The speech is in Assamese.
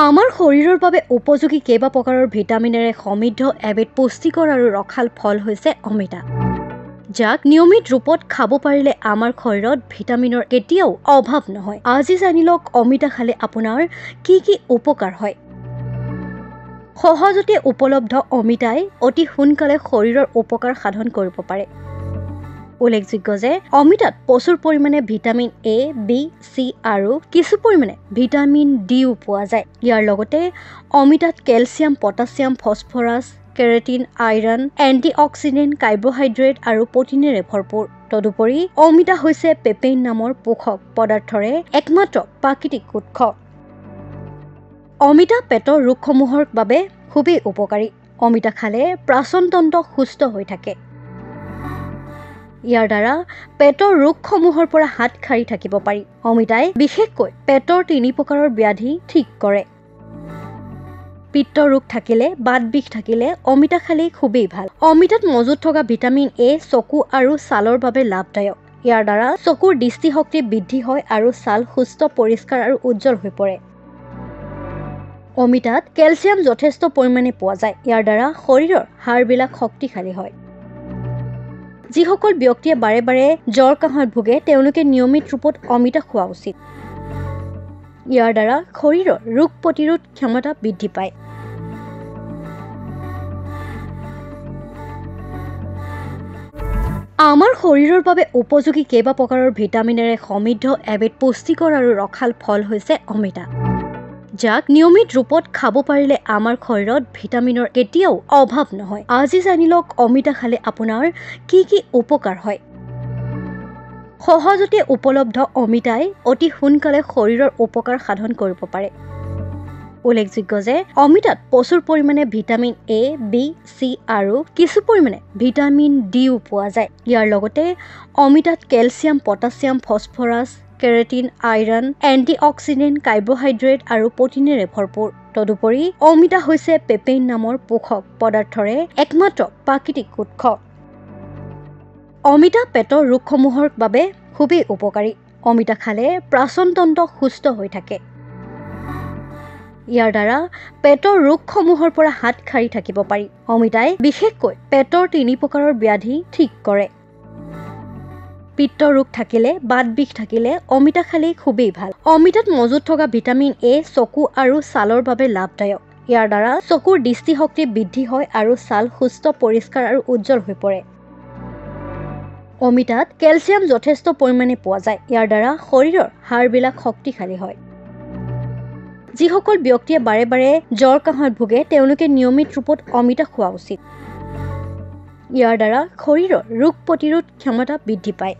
আমাৰ শৰীৰৰ বাবে উপযোগী কেইবা প্ৰকাৰৰ ভিটামিনেৰে সমৃদ্ধ এবিধ পুষ্টিকৰ আৰু ৰসাল ফল হৈছে অমিতা, যাক নিয়মিত ৰূপত খাব পাৰিলে আমাৰ শৰীৰত ভিটামিনৰ কেতিয়াও অভাৱ নহয়। আজি জানি লওক অমিতা খালে আপোনাৰ কি কি উপকাৰ হয়। সহজতে উপলব্ধ অমিতাই অতি সোনকালে শৰীৰৰ উপকাৰ সাধন কৰিব পাৰে। উল্লেখযোগ্য যে অমিতাত প্ৰচুৰ পৰিমাণে ভিটামিন এ, বি, চি আৰু কিছু পৰিমাণে ভিটামিন ডিও পোৱা যায়। ইয়াৰ লগতে অমিতাত calcium, potassium, phosphorus, carotene, iron, antioxidant, carbohydrate আৰু প্ৰটিনেৰে ভৰপূৰ। তদুপৰি অমিতা হৈছে পেপেইন নামৰ পোষক পদাৰ্থৰে একমাত্ৰ প্ৰাকৃতিক উৎস। অমিতা পেটৰ ৰোগসমূহৰ বাবে খুবেই উপকাৰী। অমিতা খালে পাচনতন্ত্ৰ সুস্থ হৈ থাকে। ইয়াৰ দ্বাৰা পেটৰ ৰোগসমূহৰ পৰা হাত সাৰি থাকিব পাৰি। অমিতাই বিশেষকৈ পেটৰ 3 প্ৰকাৰৰ ব্যাধি ঠিক কৰে। পিত্ত ৰোগ থাকিলে, বাত বিষ থাকিলে অমিতা খালেই খুবেই ভাল। অমিতাত মজুত থকা ভিটামিন এ চকু আৰু ছালৰ বাবে লাভদায়ক। ইয়াৰ দ্বাৰা চকুৰ দৃষ্টিশক্তি বৃদ্ধি হয় আৰু ছাল সুস্থ, পৰিষ্কাৰ আৰু উজ্জ্বল হৈ পৰে। অমিতাত কেলছিয়াম যথেষ্ট পৰিমাণে পোৱা যায়। ইয়াৰ দ্বাৰা শৰীৰৰ হাড়বিলাক শক্তিশালী হয়। যিসকল ব্যক্তিয়ে বাৰে বাৰে জ্বৰ কাহত ভোগে তেওঁলোকে নিয়মিত ৰূপত অমিতা খোৱা উচিত। ইয়াৰ দ্বাৰা শৰীৰৰ ৰোগ প্ৰতিৰোধ ক্ষমতা বৃদ্ধি পায়। আমাৰ শৰীৰৰ বাবে উপযোগী কেইবা প্ৰকাৰৰ ভিটামিনেৰে সমৃদ্ধ এবিধ পুষ্টিকৰ আৰু ৰসাল ফল হৈছে অমিতা, যাক নিয়মিত ৰূপত খাব পাৰিলে আমাৰ শৰীৰত ভিটামিনৰ কেতিয়াও অভাৱ নহয়। আজি জানি লওক অমিতা খালে আপোনাৰ কি কি উপকাৰ হয়। সহজতে উপলব্ধ অমিতাই অতি সোনকালে শৰীৰৰ উপকাৰ সাধন কৰিব পাৰে। উল্লেখযোগ্য যে অমিতাত প্ৰচুৰ পৰিমাণে ভিটামিন এ, বি, চি আৰু কিছু পৰিমাণে ভিটামিন ডিও পোৱা যায়। ইয়াৰ লগতে অমিতাত calcium, potassium, phosphorus, carotene, iron, antioxidant, carbohydrate আৰু প্ৰটিনেৰে ভৰপূৰ। তদুপৰি অমিতা হৈছে পেপেইন নামৰ পোষক পদাৰ্থৰে একমাত্ৰ প্ৰাকৃতিক উৎস। অমিতা পেটৰ ৰোগসমূহৰ বাবে খুবেই উপকাৰী। অমিতা খালে পাচনতন্ত্ৰ সুস্থ হৈ থাকে। ইয়াৰ দ্বাৰা পেটৰ ৰোগসমূহৰ পৰা হাত সাৰি থাকিব পাৰি। অমিতাই বিশেষকৈ পেটৰ 3 প্ৰকাৰৰ ব্যাধি ঠিক কৰে। পিত্ত ৰোগ থাকিলে, বাত বিষ থাকিলে অমিতা খালেই খুবেই ভাল। অমিতাত মজুত থকা ভিটামিন এ চকু আৰু ছালৰ বাবে লাভদায়ক। ইয়াৰ দ্বাৰা চকুৰ দৃষ্টিশক্তি বৃদ্ধি হয় আৰু ছাল সুস্থ, পৰিষ্কাৰ আৰু উজ্জ্বল হৈ পৰে। অমিতাত কেলছিয়াম যথেষ্ট পৰিমাণে পোৱা যায়। ইয়াৰ দ্বাৰা শৰীৰৰ হাড়বিলাক শক্তিশালী হয়। যিসকল ব্যক্তিয়ে বাৰে বাৰে জ্বৰ কাহত ভোগে তেওঁলোকে নিয়মিত ৰূপত অমিতা খোৱা উচিত। ইয়াৰ দ্বাৰা শৰীৰৰ ৰোগ প্ৰতিৰোধ ক্ষমতা বৃদ্ধি পায়।